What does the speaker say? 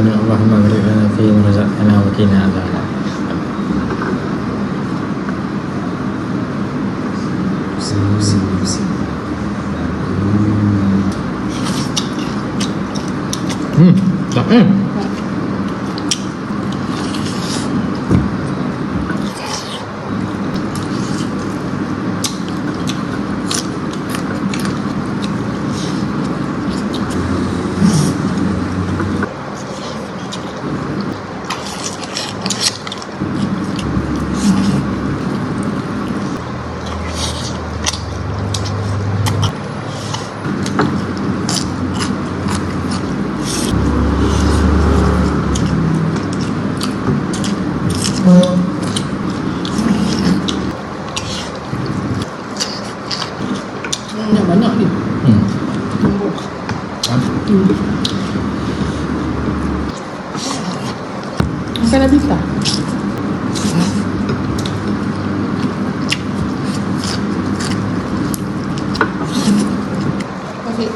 amin. Allahumma barik lana fi ma razaqtana wa qina adzaban. Tak banyak ni. Makan habis tak? Okey.